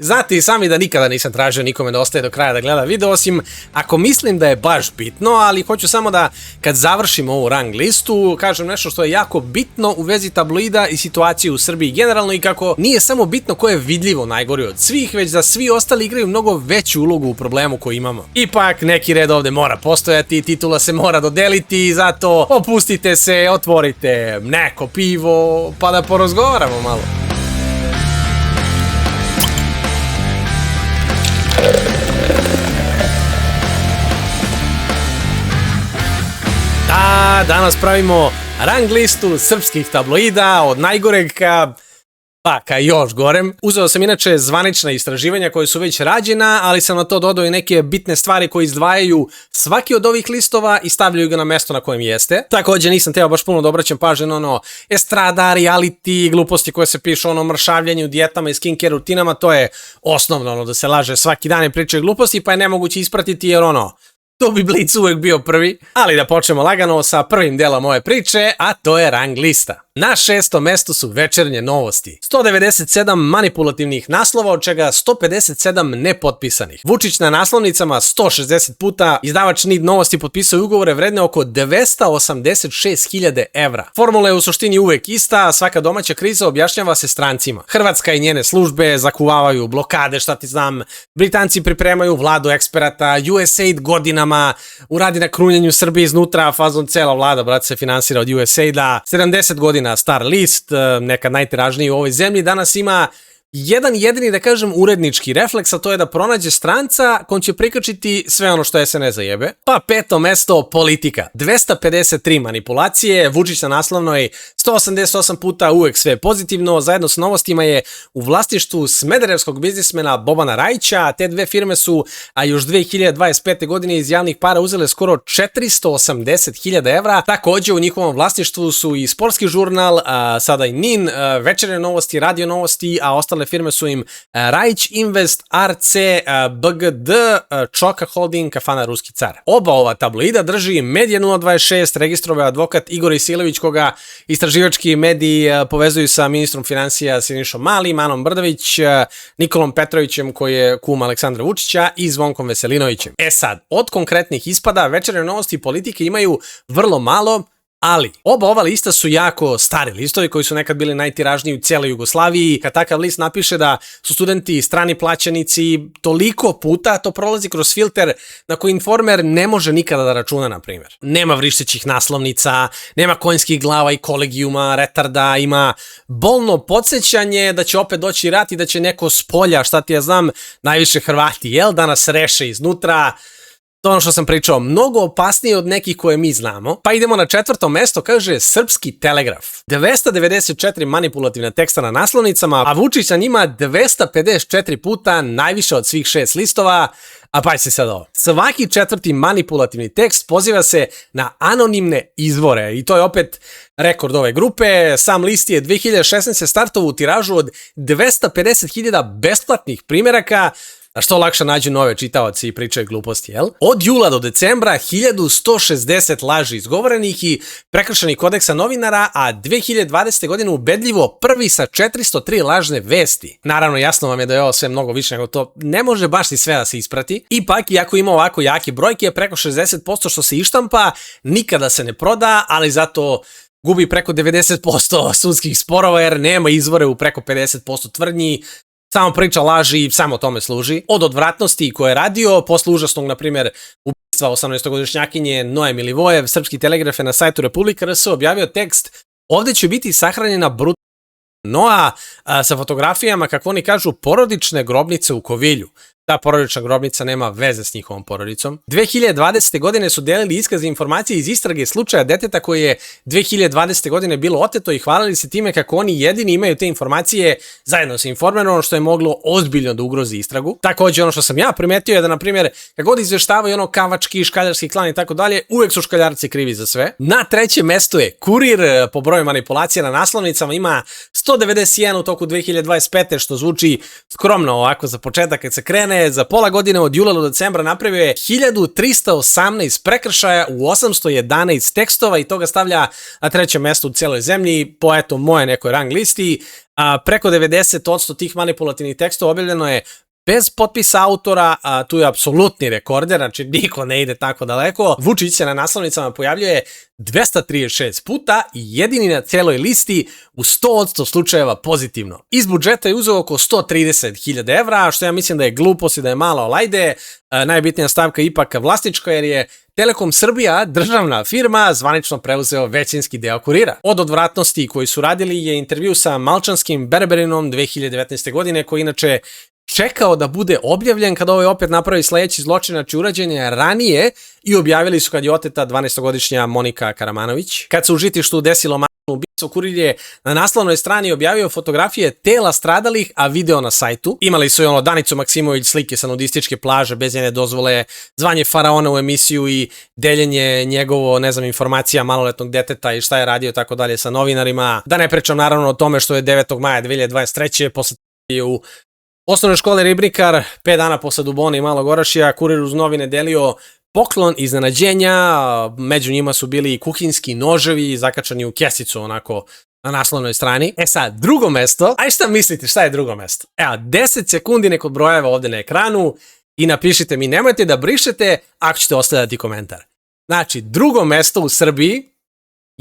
Znate i sami da nikada nisam tražio nikome da ostaje do kraja da gleda video, osim ako mislim da je baš bitno, ali hoću samo da kad završim ovu rang listu kažem nešto što je jako bitno u vezi tabloida i situacije u Srbiji generalno i kako nije samo bitno ko je vidljivo najgori od svih, već da svi ostali igraju mnogo veću ulogu u problemu koji imamo. Ipak neki red ovde mora postojati, titula se mora dodeliti, zato opustite se, otvorite neko pivo pa da porazgovaramo malo. Danas pravimo rang listu srpskih tabloida od najgoreg ka još gorem. Uzeo sam inače zvanična istraživanja koje su već rađena, ali sam na to dodao i neke bitne stvari koje izdvajaju svaki od ovih listova i stavljaju ga na mesto na kojem jeste. Također nisam teo baš puno da obraćam pažnju na ono estrada, reality, gluposti koje se pišu ono mršavljanju, dijetama i skincare rutinama, to je osnovno ono da se laže svaki dan i pričaju gluposti pa je nemoguće ispratiti jer ono to bi Blic uvek bio prvi, ali da počnemo lagano sa prvim delom moje priče, a to je rang lista. Na 6. mestu su večernje novosti. 197 manipulativnih naslova, od čega 157 nepotpisanih. Vučić na naslovnicama 160 puta, izdavač NID novosti potpisao ugovore vredne oko 986.000 evra. Formula je u suštini uvek ista, svaka domaća kriza objašnjava se strancima. Hrvatska i njene službe zakuvavaju blokade, šta ti znam, Britanci pripremaju vladu eksperata, USAID godinama uradi na krunjenju Srbije iznutra, fazon cela vlada, brat, se finansira od USAID-a, 70 godina star list, nekad najtiražniji u ovoj zemlji, danas ima jedan jedini, da kažem, urednički refleks, a to je da pronađe stranca kom će prikačiti sve ono što SNS zajebe. Pa 5. mesto, politika. 253 manipulacije, Vučić na naslovnoj 188 puta, uvek sve pozitivno, zajedno s novostima je u vlasništvu smederevskog biznismena Bobana Rajića. Te dve firme su, a još 2025. godine iz javnih para uzele skoro 480.000 evra. Također u njihovom vlasništvu su i sportski žurnal, sada i NIN, večernje novosti, radio novosti, a ostale firme su im Rajić Invest, RC, BGD, Čoka Holding, Kafana Ruski car. Oba ova tabloida drži Medija 026, registrovao advokat Igor Isilević, koga istraživački mediji povezuju sa ministrom financija Sinišom Malim, Anom Brdović, Nikolom Petrovićem koji je kum Aleksandra Vučića i Zvonkom Veselinovićem. E sad, od konkretnih ispada večernje novosti i politike imaju vrlo malo, ali oba ova lista su jako stari listovi koji su nekad bili najtiražniji u cijeloj Jugoslaviji. Kad takav list napiše da su studenti i strani plaćenici, toliko puta to prolazi kroz filter na koji Informer ne može nikada da računa, na primjer. Nema vrištećih naslovnica, nema konjskih glava i kolegijuma, retarda, ima bolno podsjećanje da će opet doći rat i da će neko s polja, šta ti ja znam, najviše Hrvati, jel, da nas reše iznutra. To ono što sam pričao, mnogo opasnije od nekih koje mi znamo. Pa idemo na 4. mesto, kaže Srpski telegraf. 294 manipulativna teksta na naslovnicama, a Vučić na njima 254 puta, najviše od svih 6 listova. A pa se sad ovo. Svaki 4. manipulativni tekst poziva se na anonimne izvore i to je opet rekord ove grupe. Sam list je 2016. startovao u tiražu od 250.000 besplatnih primjeraka, a što lakše nađu nove čitaoci i pričaju gluposti, jel? Od jula do decembra 1160 laži izgovorenih i prekršenih kodeksa novinara, a 2020. godine ubedljivo prvi sa 403 lažne vesti. Naravno, jasno vam je da je ovo sve mnogo više nego to, ne može baš ni sve da se isprati. Ipak, iako ima ovako jake brojke, preko 60% što se ištampa, nikada se ne proda, ali zato gubi preko 90% sudskih sporova jer nema izvore u preko 50% tvrdnji. Samo priča laži i samo tome služi. Od odvratnosti koje je radio, posle užasnog, na primjer, ubistva 18-godišnjakinje Noe Milivojev, Srpski telegraf je na sajtu Republika RS objavio tekst: ovdje će biti sahranjena brutalna Noa sa fotografijama, kako oni kažu, porodične grobnice u Kovilju. Ta porodična grobnica nema veze s njihovom porodicom. 2020. godine su delili iskaze informacije iz istrage slučaja deteta koje je 2020. godine bilo oteto i hvalili se time kako oni jedini imaju te informacije zajedno sa Informerom, što je moglo ozbiljno da ugrozi istragu. Također ono što sam ja primetio je da, na primjer, kad god izveštavaju ono Kavački, Škaljarski klan i tako dalje, uvek su Škaljarci krivi za sve. Na 3. mestu je Kurir, po broju manipulacija na naslovnicama ima 191 u toku 2025. što zvuči skromno ovako za početak kad se krene, godine, za pola godine od jula do decembra napravio je 1318 prekršaja u 811 tekstova i to ga stavlja na treće mesto u cijeloj zemlji po eto moje nekoj rang listi. Preko 90% tih manipulativnih tekstova objavljeno je bez potpisa autora, a tu je apsolutni rekorder, znači niko ne ide tako daleko. Vučić se na naslovnicama pojavljuje 236 puta i jedini na cijeloj listi u 100% slučajeva pozitivno. Iz budžeta je uzeo oko 130.000 evra, što ja mislim da je glupost i da je malo lajde. Najbitnija stavka je ipak vlasnička jer je Telekom Srbija, državna firma, zvanično preuzeo većinski deo Kurira. Od odvratnosti koji su radili je intervju sa malčanskim Berberinom 2019. godine, koji inače čekao da bude objavljen kada ovaj opet napravi sledeći zločin, znači urađen je ranije i objavili su kad je oteta 12-godišnja Monika Karamanović. Kad se u žitištu desilo masovno ubistvo, Kurir je na naslovnoj strani objavio fotografije tela stradalih, a video na sajtu. Imali su i Danicu Maksimović slike sa nudističke plaže bez njene dozvole, zvanje faraona u emisiju i deljenje njegovo, ne znam, informacija maloletnog deteta i šta je radio tako dalje sa novinarima. Da ne pričam naravno o tome što je 9. maja 2023. posle u osnovne škole Ribnikar, 5 dana posle Dubone i Malog Orašja, Kurir uz novine delio poklon iznenađenja, među njima su bili kuhinski noževi zakačani u kesicu onako na naslovnoj strani. E sad, drugo mesto, aj šta mislite šta je drugo mesto? Evo, 10 sekundi nek odbrojava ovde na ekranu i napišite mi, nemojte da brišete ako ćete ostavljati komentar. Znači, drugo mesto u Srbiji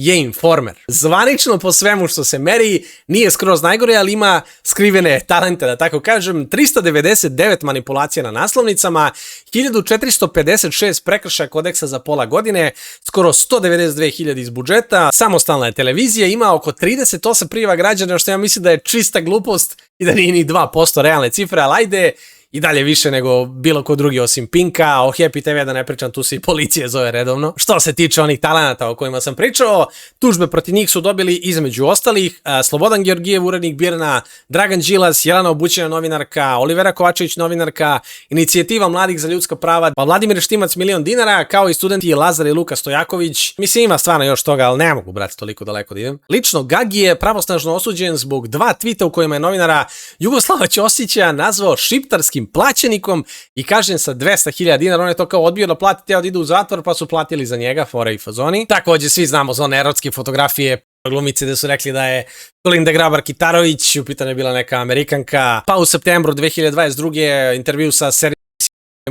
je Informer. Zvanično po svemu što se meri, nije skroz najgore, ali ima skrivene talente, da tako kažem. 399 manipulacija na naslovnicama, 1456 prekršaja kodeksa za pola godine, skoro 192.000 iz budžeta, samostalna je televizija, ima oko 38 prijava građana, što ja mislim da je čista glupost i da nije ni 2% realne cifre, ali ajde, i dalje više nego bilo ko drugi osim Pinka, o Happy TV da ne pričam, tu se i policija zove redovno. Što se tiče onih talenata o kojima sam pričao, tužbe protiv njih su dobili između ostalih Slobodan Georgijev, urednik Birna, Dragan Đilas, Jelena Obućina novinarka, Olivera Kovačević novinarka, Inicijativa mladih za ljudska prava, pa Vladimir Štimac $1.000.000, kao i studenti Lazar i Luka Stojaković. Mislim, ima stvarno još toga, ali ne mogu, brate, toliko daleko da idem. Lično, Gagi je pravosnažno osuđen zbog 2 tvita u kojima je novinara Jugoslava Ćosića nazvao šiptarskim plaćenikom i kažnjen sa $200.000. On je to kao odbio da plati, teo da ide u zatvor, pa su platili za njega, fore i fazoni. Također svi znamo za one erotske fotografije glumice gde su rekli da je Kolinda Grabar-Kitarović, u pitanju je bila neka Amerikanka. Pa u septembru 2022. intervju sa serijom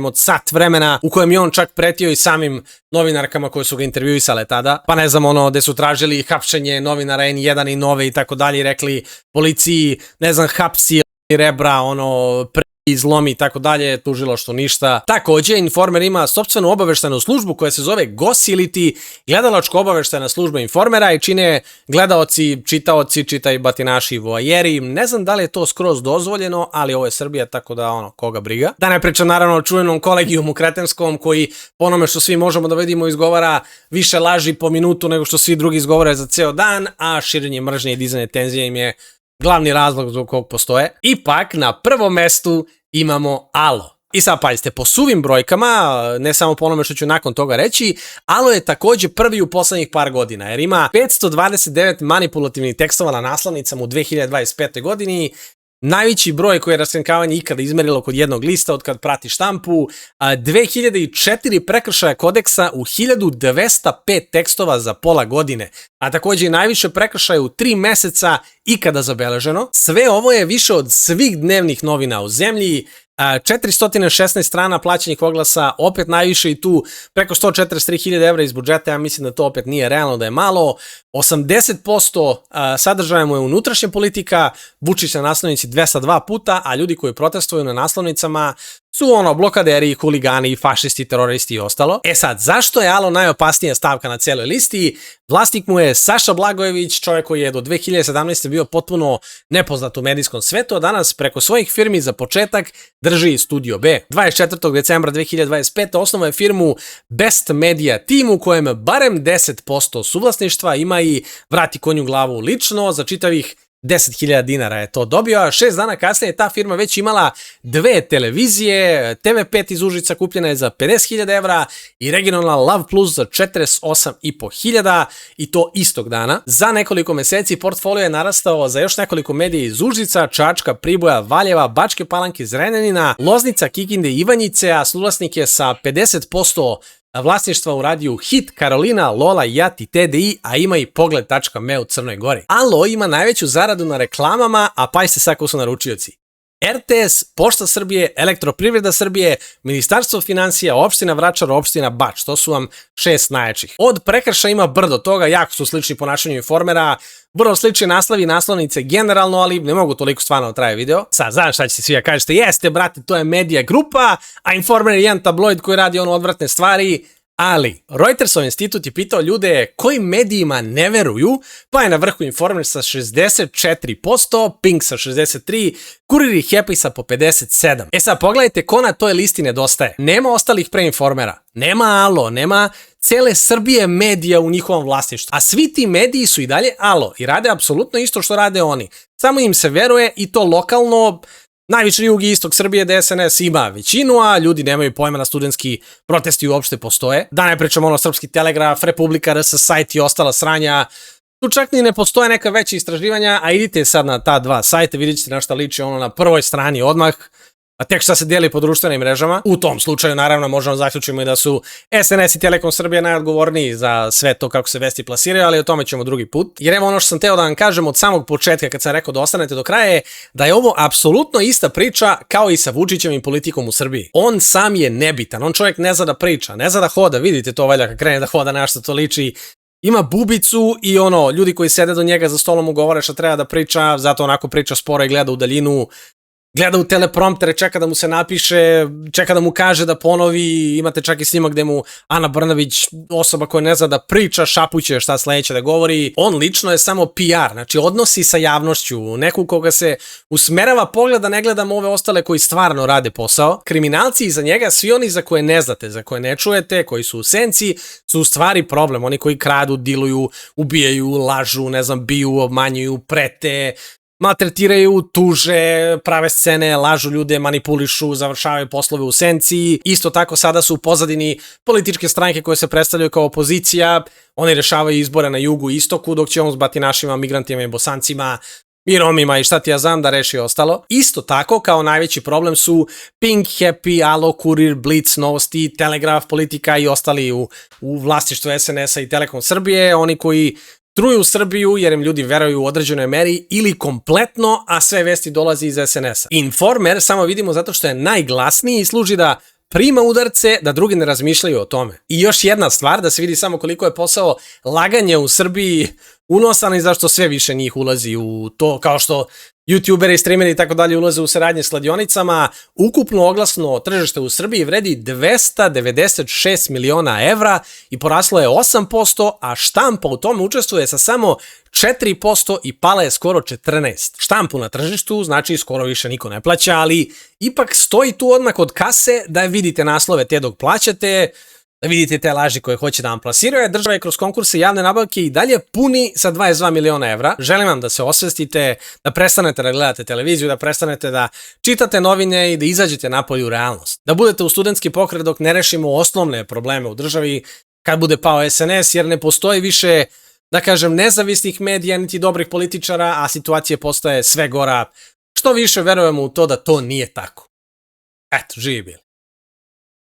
od sat vremena u kojem je on čak pretio i samim novinarkama koje su ga intervjuisale tada. Pa ne znam, gde su tražili hapšenje novinara N1 i Nove i tako dalje i rekli policiji, ne znam, hapsi rebra, izlomi i tako dalje, tužilaštvo ništa. Također, Informer ima sopstvenu obaveštenu službu koja se zove Gosility, gledalačko obaveštena služba Informera i čine gledaoci, čitaoci, čitaj batinaši i voajeri. Ne znam da li je to skroz dozvoljeno, ali ovo je Srbija, tako da koga briga. Da ne pričam naravno o čuvenom kolegijumu kretenskom koji po onome što svi možemo da vidimo izgovara više laži po minutu nego što svi drugi izgovore za ceo dan, a širenje mržnje i dizanje tenzije im je glavni razlog zbog kog postoje. Ipak, na prvom mestu imamo Alo. I sad pazite, po suvim brojkama, ne samo po onome što ću nakon toga reći, Alo je također prvi u poslednjih par godina, jer ima 529 manipulativnih tekstova na naslovnicama u 2025. godini, najveći broj koji je raskrinkavanje ikada izmerilo kod jednog lista od kad prati štampu, 2004 prekršaja kodeksa u 1205 tekstova za pola godine, a također i najviše prekršaja u 3 meseca ikada zabeleženo. Sve ovo je više od svih dnevnih novina u zemlji, 416 strana plaćenih oglasa, opet najviše i tu preko 143.000 evra iz budžeta, ja mislim da to opet nije realno, da je malo. 80% sadržaja mu je unutrašnja politika, Vučić na naslovnici 202 puta, a ljudi koji protestuju na naslovnicama su blokaderi, huligani, fašisti, teroristi i ostalo. E sad, zašto je Alo najopasnija stavka na cijeloj listi? Vlasnik mu je Saša Blagojević, čovjek koji je do 2017. bio potpuno nepoznat u medijskom svetu, a danas preko svojih firmi za početak drži Studio B. 24. decembra 2025. osnovao je firmu Best Media Team u kojem barem 10% suvlasništva ima i Vrati konju glavu lično za čitavih 10.000 dinara je to dobio, a 6 dana kasnije ta firma već imala 2 televizije, TV5 iz Užica kupljena je za 50.000 evra i regionalna Love Plus za 48.500 i to istog dana. Za nekoliko meseci portfolio je narastao za još nekoliko medija iz Užica, Čačka, Priboja, Valjeva, Bačke Palanke, Zrenjanina, Loznica, Kikinde i Ivanjice, a suvlasnik je sa 50% vlasništva u radiju Hit, Karolina, Lola, Jat i TDI, a ima i Pogled.me u Crnoj Gori. Alo ima najveću zaradu na reklamama, a pazite sad ko su naručioci. RTS, Pošta Srbije, Elektroprivreda Srbije, Ministarstvo financija, opština Vračar, opština Bač. To su vam 6 najjačih. Od prekršaja ima brdo toga, jako su slični ponašanju Informera, vrlo slični naslovi i naslovnice generalno, ali ne mogu toliko stvarno traje video. Sad, znam šta ćete svi da kažete, jeste brate, to je medija grupa, a Informer je jedan tabloid koji radi ono odvratne stvari. Ali, Reutersov institut je pitao ljude kojim medijima ne veruju, pa je na vrhu Informer sa 64%, Pink sa 63%, Kurir i Happy sa po 57%. E sad, pogledajte ko na toj listi nedostaje. Nema ostalih pre Informera, nema Alo, nema cele Srbije medija u njihovom vlasništvu. A svi ti mediji su i dalje Alo i rade apsolutno isto što rade oni. Samo im se veruje i to lokalno. Najviše jug i istok Srbije da SNS ima većinu, a ljudi nemaju pojma da studentski protesti uopšte postoje. Da ne pričamo ono Srpski telegraf, Republika, RS sajt i ostala sranja. Tu čak ni ne postoje neka veća istraživanja, a idite sad na ta dva sajta, vidjet ćete na šta liči ono na prvoj strani odmah, a tek šta se dijeli po društvenim mrežama. U tom slučaju, naravno, možemo zaključiti i da su SNS i Telekom Srbije najodgovorniji za sve to kako se vesti plasiraju, ali o tome ćemo drugi put. Jer evo ono što sam teo da vam kažem od samog početka kad sam rekao da ostanete do kraja je da je ovo apsolutno ista priča kao i sa Vučićevim politikom u Srbiji. On sam je nebitan, on čovjek ne zna da priča, ne zna da hoda, vidite to valjda kad krene da hoda na što to liči. Ima bubicu i ono, ljudi koji sede do njega za stolom mu govore šta treba da priča, zato onako priča sporo i gleda u daljinu. Gleda u telepromptere, čeka da mu se napiše, čeka da mu kaže da ponovi, imate čak i snimak gde mu Ana Brnabić, osoba koja ne zna da priča, šapuće šta sledeće da govori. On lično je samo PR, znači odnosi sa javnošću, nekog koga se usmerava pogled da ne gledamo ove ostale koji stvarno rade posao. Kriminalci iza njega, svi oni za koje ne znate, za koje ne čujete, koji su u senci, su u stvari problem. Oni koji kradu, diluju, ubijaju, lažu, ne znam, biju, obmanjuju, prete, maltretiraju, tuže, prave scene, lažu ljude, manipulišu, završavaju poslove u senci. Isto tako sada su u pozadini političke stranke koje se predstavljaju kao opozicija. Oni rešavaju izbore na jugu i istoku, dok će on s batinašima, migrantima i bosancima i Romima i šta ti ja znam da reši ostalo. Isto tako, kao najveći problem su Pink, Happy, Alo, Kurir, Blitz, Novosti, Telegraf, Politika i ostali u vlasništvu SNS-a i Telekom Srbije. Oni koji truju Srbiju jer im ljudi veruju u određenoj meri ili kompletno, a sve vesti dolazi iz SNS-a. Informer samo vidimo zato što je najglasniji i služi da prima udarce, da drugi ne razmišljaju o tome. I još jedna stvar, da se vidi samo koliko je posao laganje u Srbiji unosan i zašto sve više njih ulazi u to, kao što youtuberi, streameri i tako dalje ulaze u saradnje s kladionicama. Ukupno oglasno tržište u Srbiji vredi 296 miliona evra i poraslo je 8%, a štampa u tome učestvuje sa samo 4% i pala je skoro 14%. Štampu na tržištu znači skoro više niko ne plaća, ali ipak stoji tu odmah kod kase da vidite naslove te dok plaćate, da vidite te laži koje hoće da vam plasiraju. Država je kroz konkurse javne nabavke i dalje puni sa 22 miliona evra. Želim vam da se osvestite, da prestanete da gledate televiziju, da prestanete da čitate novine i da izađete napolje u realnost. Da budete u studentski pokret dok ne rešimo osnovne probleme u državi, kad bude pao SNS, jer ne postoji više, da kažem, nezavisnih medija niti dobrih političara, a situacija postaje sve gora. Što više verujemo u to da to nije tako. Eto, živi bili.